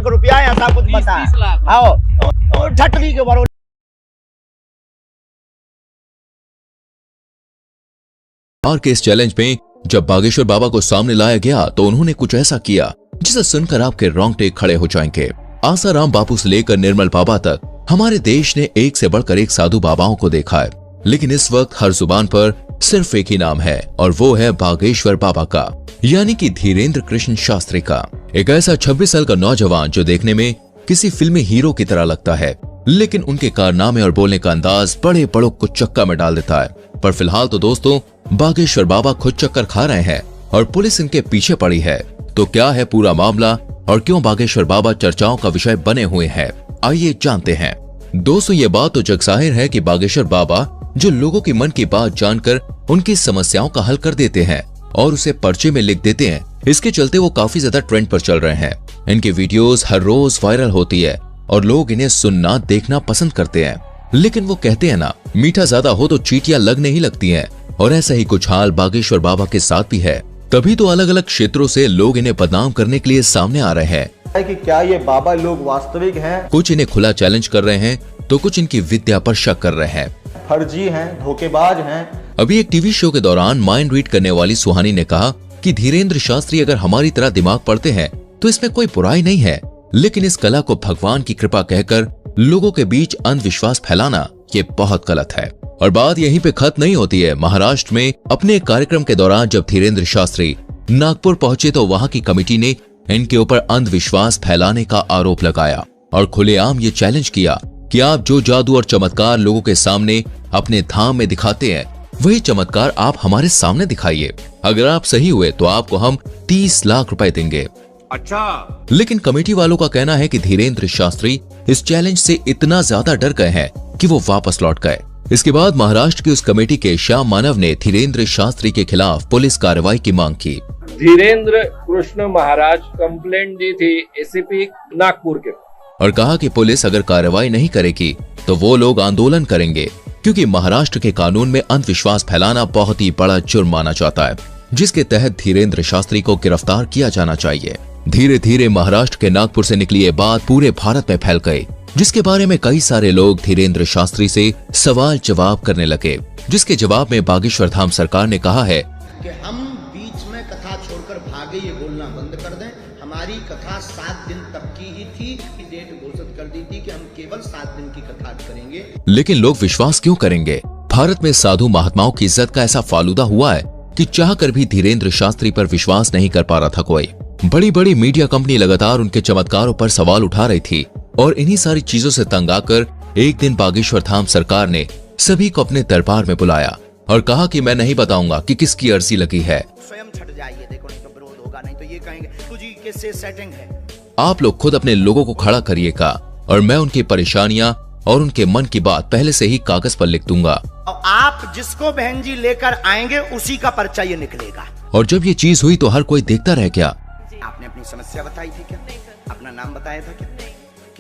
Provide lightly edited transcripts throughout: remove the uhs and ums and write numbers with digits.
रुपया ऐसा कुछ बता। आओ झटली के बारे। के इस चैलेंज में जब बागेश्वर बाबा को सामने लाया गया तो उन्होंने कुछ ऐसा किया जिसे सुनकर आपके रोंगटे खड़े हो जाएंगे। आसाराम बापू से लेकर निर्मल बाबा तक हमारे देश ने एक से बढ़कर एक साधु बाबाओं को देखा है, लेकिन इस वक्त हर जुबान पर सिर्फ एक ही नाम है और वो है बागेश्वर बाबा का, यानी कि धीरेन्द्र कृष्ण शास्त्री का। एक ऐसा 26 साल का नौजवान जो देखने में किसी फिल्मी हीरो की तरह लगता है, लेकिन उनके कारनामे और बोलने का अंदाज बड़े बड़ों को चक्का में डाल देता है। पर फिलहाल तो दोस्तों बागेश्वर बाबा खुद चक्कर खा रहे हैं और पुलिस इनके पीछे पड़ी है। तो क्या है पूरा मामला और क्यों बागेश्वर बाबा चर्चाओं का विषय बने हुए हैं, आइए जानते हैं। दोस्तों ये बात तो जगजाहिर है कि बागेश्वर बाबा जो लोगों की मन की बात जानकर उनकी समस्याओं का हल कर देते हैं और उसे पर्चे में लिख देते हैं, इसके चलते वो काफी ज्यादा ट्रेंड पर चल रहे हैं। इनकी वीडियोस हर रोज वायरल होती है और लोग इन्हें सुनना देखना पसंद करते हैं। लेकिन वो कहते हैं ना, मीठा ज्यादा हो तो चींटियां लगने ही लगती हैं, और ऐसा ही कुछ हाल बागेश्वर बाबा के साथ भी है। तभी तो अलग अलग क्षेत्रों से लोग इन्हें बदनाम करने के लिए सामने आ रहे हैं कि क्या ये बाबा लोग वास्तविक हैं? कुछ इन्हें खुला चैलेंज कर रहे हैं तो कुछ इनकी विद्या पर शक कर रहे हैं, फर्जी हैं, धोखेबाज हैं। अभी एक टीवी शो के दौरान माइंड रीड करने वाली सुहानी ने कहा कि धीरेन्द्र शास्त्री अगर हमारी तरह दिमाग पढ़ते हैं तो इसमें कोई बुराई नहीं है, लेकिन इस कला को भगवान की कृपा कहकर लोगों के बीच अंधविश्वास फैलाना ये बहुत गलत है। और बात यहीं पे खत्म नहीं होती है। महाराष्ट्र में अपने एक कार्यक्रम के दौरान जब धीरेन्द्र शास्त्री नागपुर पहुंचे तो वहां की कमेटी ने इनके ऊपर अंधविश्वास फैलाने का आरोप लगाया और खुलेआम ये चैलेंज किया कि आप जो जादू और चमत्कार लोगों के सामने अपने धाम में दिखाते हैं, वही चमत्कार आप हमारे सामने दिखाइए। अगर आप सही हुए तो आपको हम 30 लाख रुपए देंगे। अच्छा, लेकिन कमेटी वालों का कहना है कि धीरेन्द्र शास्त्री इस चैलेंज से इतना ज्यादा डर गए हैं कि वो वापस लौट गए। इसके बाद महाराष्ट्र की उस कमेटी के श्याम मानव ने धीरेन्द्र शास्त्री के खिलाफ पुलिस कार्रवाई की मांग की। धीरेन्द्र कृष्ण महाराज कंप्लेंट दी थी एसीपी नागपुर के और कहा कि पुलिस अगर कार्रवाई नहीं करेगी तो वो लोग आंदोलन करेंगे, क्योंकि महाराष्ट्र के कानून में अंधविश्वास फैलाना बहुत ही बड़ा जुर्म माना जाता है, जिसके तहत धीरेन्द्र शास्त्री को गिरफ्तार किया जाना चाहिए। धीरे धीरे महाराष्ट्र के नागपुर से निकली ये बात पूरे भारत में फैल गई, जिसके बारे में कई सारे लोग धीरेन्द्र शास्त्री से सवाल जवाब करने लगे, जिसके जवाब में बागेश्वर धाम सरकार ने कहा है कि हम बीच में कथा छोड़कर भागे ये बोलना बंद कर दें। हमारी कथा 7 दिन तक की ही थी, डेट घोषित कर दी थी कि हम केवल 7 दिन की कथा करेंगे। लेकिन लोग विश्वास क्यों करेंगे? भारत में साधु महात्माओं की इज्जत का ऐसा फालूदा हुआ है कि चाहकर भी धीरेन्द्र शास्त्री पर विश्वास नहीं कर पा रहा था कोई। बड़ी बड़ी मीडिया कंपनी लगातार उनके चमत्कारों पर सवाल उठा रही थी और इन्हीं सारी चीजों से तंग आकर एक दिन बागेश्वर धाम सरकार ने सभी को अपने दरबार में बुलाया और कहा कि मैं नहीं बताऊंगा कि किसकी अर्जी लगी है, स्वयं छट जाइए, देखो नहीं तो विरोध होगा, नहीं तो ये कहेंगे तुझी किससे सेटिंग है। आप लोग खुद अपने लोगों को खड़ा करिएगा और मैं उनकी परेशानियां और उनके मन की बात पहले से ही कागज पर लिख दूंगा और आप जिसको बहन जी लेकर आएंगे उसी का पर्चा ये निकलेगा। और जब ये चीज हुई तो हर कोई देखता रह गया। आपने अपनी समस्या बताई थी क्या? अपना नाम बताया था क्या?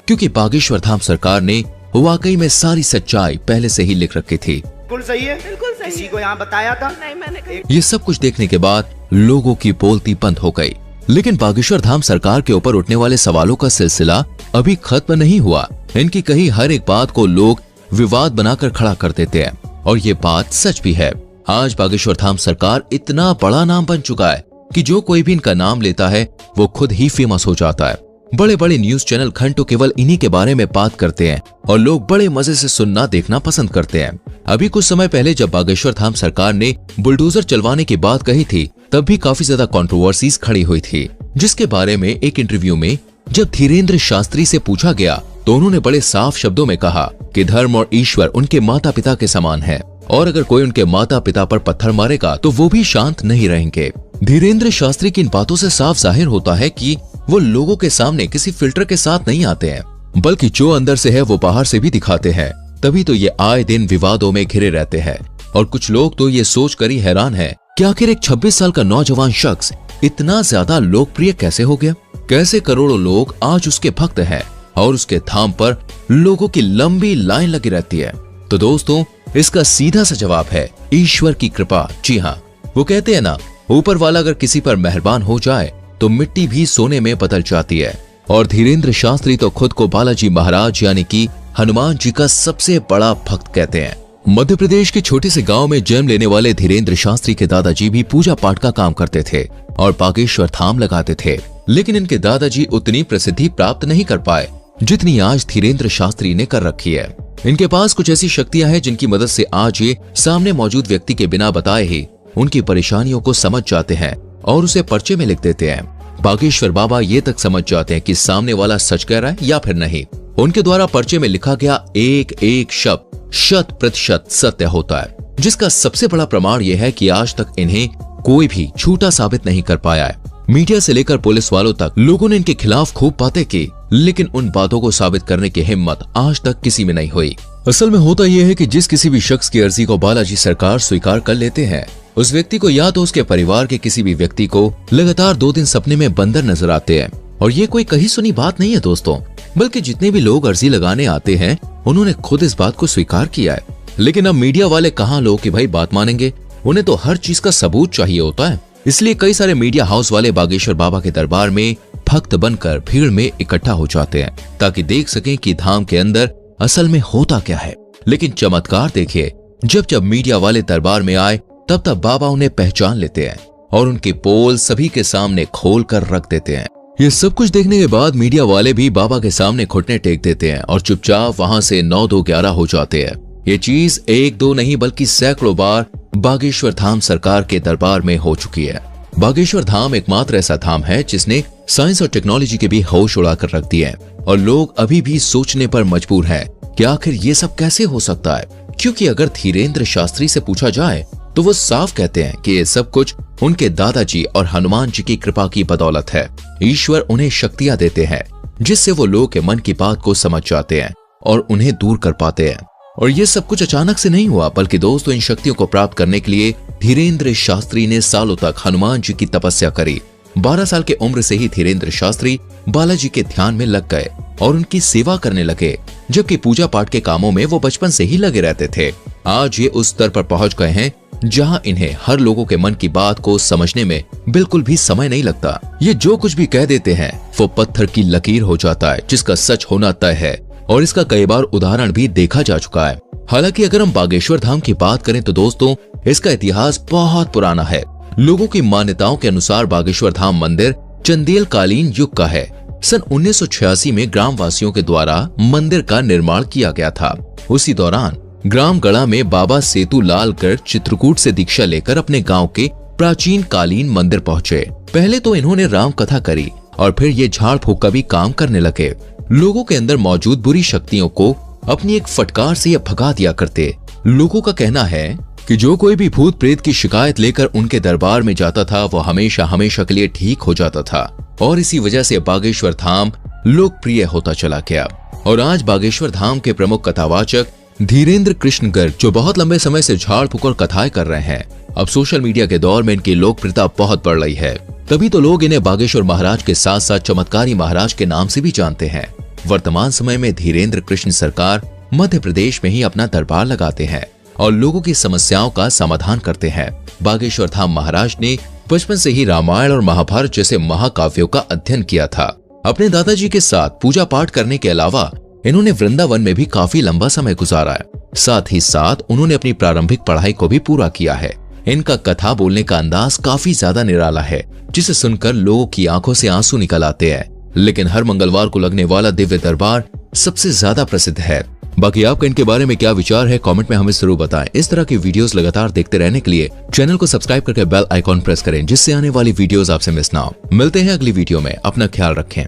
क्योंकि बागेश्वर धाम सरकार ने वाकई में सारी सच्चाई पहले से ही लिख रखी थी। बिल्कुल सही है, बिल्कुल सही। किसी को यहाँ बताया था? नहीं, मैंने ये सब कुछ देखने के बाद लोगों की बोलती बंद हो गई, लेकिन बागेश्वर धाम सरकार के ऊपर उठने वाले सवालों का सिलसिला अभी खत्म नहीं हुआ। इनकी कही हर एक बात को लोग विवाद बनाकर खड़ा कर देते हैं और ये बात सच भी है। आज बागेश्वर धाम सरकार इतना बड़ा नाम बन चुका है कि जो कोई भी इनका नाम लेता है वो खुद ही फेमस हो जाता है। बड़े बड़े न्यूज चैनल घंटों केवल इन्हीं के बारे में बात करते हैं और लोग बड़े मजे से सुनना देखना पसंद करते हैं। अभी कुछ समय पहले जब बागेश्वर धाम सरकार ने बुलडोजर चलवाने की बात कही थी तब भी काफी ज्यादा कंट्रोवर्सीज खड़ी हुई थी, जिसके बारे में एक इंटरव्यू में जब धीरेन्द्र शास्त्री से पूछा गया तो उन्होंने बड़े साफ शब्दों में कहा कि धर्म और ईश्वर उनके माता पिता के समान है और अगर कोई उनके माता पिता पर पत्थर मारेगा तो वो भी शांत नहीं रहेंगे। धीरेन्द्र शास्त्री की इन बातों से साफ जाहिर होता है कि वो लोगों के सामने किसी फिल्टर के साथ नहीं आते हैं, बल्कि जो अंदर से है वो बाहर से भी दिखाते हैं। तभी तो ये आए दिन विवादों में घिरे रहते हैं और कुछ लोग तो ये सोचकर ही हैरान है कि आखिर एक 26 साल का नौजवान शख्स इतना ज्यादा लोकप्रिय कैसे हो गया? कैसे करोड़ों लोग आज उसके भक्त हैं और उसके धाम पर लोगों की लंबी लाइन लगी रहती है? तो दोस्तों इसका सीधा सा जवाब है ईश्वर की कृपा। जी हाँ, वो कहते हैं ना, ऊपर वाला अगर किसी पर मेहरबान हो जाए तो मिट्टी भी सोने में बदल जाती है। और धीरेन्द्र शास्त्री तो खुद को बालाजी महाराज यानी कि हनुमान जी का सबसे बड़ा भक्त कहते हैं। मध्य प्रदेश के छोटे से गांव में जन्म लेने वाले धीरेन्द्र शास्त्री के दादाजी भी पूजा पाठ का काम करते थे और बागेश्वर धाम लगाते थे, लेकिन इनके दादाजी उतनी प्रसिद्धि प्राप्त नहीं कर पाए जितनी आज धीरेन्द्र शास्त्री ने कर रखी है। इनके पास कुछ ऐसी शक्तियां हैं जिनकी मदद से आज ये सामने मौजूद व्यक्ति के बिना बताए ही उनकी परेशानियों को समझ जाते हैं और उसे पर्चे में लिख देते हैं। बागेश्वर बाबा ये तक समझ जाते हैं कि सामने वाला सच कह रहा है या फिर नहीं। उनके द्वारा पर्चे में लिखा गया एक एक शब्द 100% सत्य होता है, जिसका सबसे बड़ा प्रमाण यह है कि आज तक इन्हें कोई भी झूठा साबित नहीं कर पाया है। मीडिया से लेकर पुलिस वालों तक लोगों ने इनके खिलाफ खूब बातें की, लेकिन उन बातों को साबित करने की हिम्मत आज तक किसी में नहीं हुई। असल में होता यह है कि जिस किसी भी शख्स की अर्जी को बालाजी सरकार स्वीकार कर लेते हैं, उस व्यक्ति को या तो उसके परिवार के किसी भी व्यक्ति को लगातार 2 दिन सपने में बंदर नजर आते हैं। और ये कोई कही सुनी बात नहीं है दोस्तों, बल्कि जितने भी लोग अर्जी लगाने आते हैं उन्होंने खुद इस बात को स्वीकार किया है। लेकिन अब मीडिया वाले कहाँ लोग कि भाई बात मानेंगे, उन्हें तो हर चीज का सबूत चाहिए होता है। इसलिए कई सारे मीडिया हाउस वाले बागेश्वर बाबा के दरबार में भक्त बनकर भीड़ में इकट्ठा हो जाते हैं ताकि देख सकें कि धाम के अंदर असल में होता क्या है। लेकिन चमत्कार देखिए, जब जब मीडिया वाले दरबार में आए तब तब बाबा उन्हें पहचान लेते हैं और उनके पोल सभी के सामने खोल कर रख देते हैं। ये सब कुछ देखने के बाद मीडिया वाले भी बाबा के सामने घुटने टेक देते हैं और चुपचाप वहां से 9-2-11 हो जाते हैं। ये चीज 1-2 नहीं बल्कि सैकड़ों बार बागेश्वर धाम सरकार के दरबार में हो चुकी है। बागेश्वर धाम एकमात्र ऐसा धाम है जिसने साइंस और टेक्नोलॉजी के भी होश उड़ाकर रख दिए हैं और लोग अभी भी सोचने पर मजबूर हैं कि आखिर ये सब कैसे हो सकता है। क्योंकि अगर धीरेन्द्र शास्त्री से पूछा जाए तो वो साफ कहते हैं कि ये सब कुछ उनके दादाजी और हनुमान जी की कृपा की बदौलत है। ईश्वर उन्हें शक्तियां देते हैं जिससे वो लोग के मन की बात को समझ जाते हैं और उन्हें दूर कर पाते हैं। और ये सब कुछ अचानक से नहीं हुआ, बल्कि दोस्तों इन शक्तियों को प्राप्त करने के लिए धीरेन्द्र शास्त्री ने सालों तक हनुमान जी की तपस्या करी। 12 साल के उम्र से ही धीरेन्द्र शास्त्री बालाजी के ध्यान में लग गए और उनकी सेवा करने लगे, जबकि पूजा पाठ के कामों में वो बचपन से ही लगे रहते थे। आज ये उस स्तर पर पहुंच गए हैं जहां इन्हें हर लोगों के मन की बात को समझने में बिल्कुल भी समय नहीं लगता। ये जो कुछ भी कह देते हैं वो पत्थर की लकीर हो जाता है जिसका सच होना तय है, और इसका कई बार उदाहरण भी देखा जा चुका है। हालांकि अगर हम बागेश्वर धाम की बात करें तो दोस्तों इसका इतिहास बहुत पुराना है। लोगों की मान्यताओं के अनुसार बागेश्वर धाम मंदिर चंदेल कालीन युग का है। सन 1986 में ग्रामवासियों के द्वारा मंदिर का निर्माण किया गया था। उसी दौरान ग्राम गढ़ा में बाबा सेतु लाल गर्ग चित्रकूट से दीक्षा लेकर अपने गांव के प्राचीन कालीन मंदिर पहुंचे। पहले तो इन्होंने राम कथा करी और फिर ये झाड़ फूक का भी काम करने लगे। लोगों के अंदर मौजूद बुरी शक्तियों को अपनी एक फटकार से ये भगा दिया करते। लोगों का कहना है कि जो कोई भी भूत प्रेत की शिकायत लेकर उनके दरबार में जाता था वो हमेशा हमेशा के लिए ठीक हो जाता था, और इसी वजह से बागेश्वर धाम लोकप्रिय होता चला गया। और आज बागेश्वर धाम के प्रमुख कथावाचक धीरेन्द्र कृष्ण गर्ग, जो बहुत लंबे समय से झाड़ फूक और कथाएं कर रहे हैं, अब सोशल मीडिया के दौर में इनकी लोकप्रियता बहुत बढ़ रही है। तभी तो लोग इन्हें बागेश्वर महाराज के साथ साथ चमत्कारी महाराज के नाम से भी जानते हैं। वर्तमान समय में धीरेन्द्र कृष्ण सरकार मध्य प्रदेश में ही अपना दरबार लगाते हैं और लोगों की समस्याओं का समाधान करते हैं। बागेश्वर धाम महाराज ने बचपन से ही रामायण और महाभारत जैसे महाकाव्यों का अध्ययन किया था। अपने दादाजी के साथ पूजा पाठ करने के अलावा इन्होंने वृंदावन में भी काफी लंबा समय गुजारा है। साथ ही साथ उन्होंने अपनी प्रारंभिक पढ़ाई को भी पूरा किया है। इनका कथा बोलने का अंदाज काफी ज्यादा निराला है, जिसे सुनकर लोगों की आंखों से आंसू निकल आते हैं। लेकिन हर मंगलवार को लगने वाला दिव्य दरबार सबसे ज्यादा प्रसिद्ध है। बाकी आपका इनके बारे में क्या विचार है, कमेंट में हमें जरूर बताएं। इस तरह की वीडियोस लगातार देखते रहने के लिए चैनल को सब्सक्राइब करके बेल आइकॉन प्रेस करें, जिससे आने वाली वीडियोस आपसे मिस ना हो। मिलते हैं अगली वीडियो में, अपना ख्याल रखें।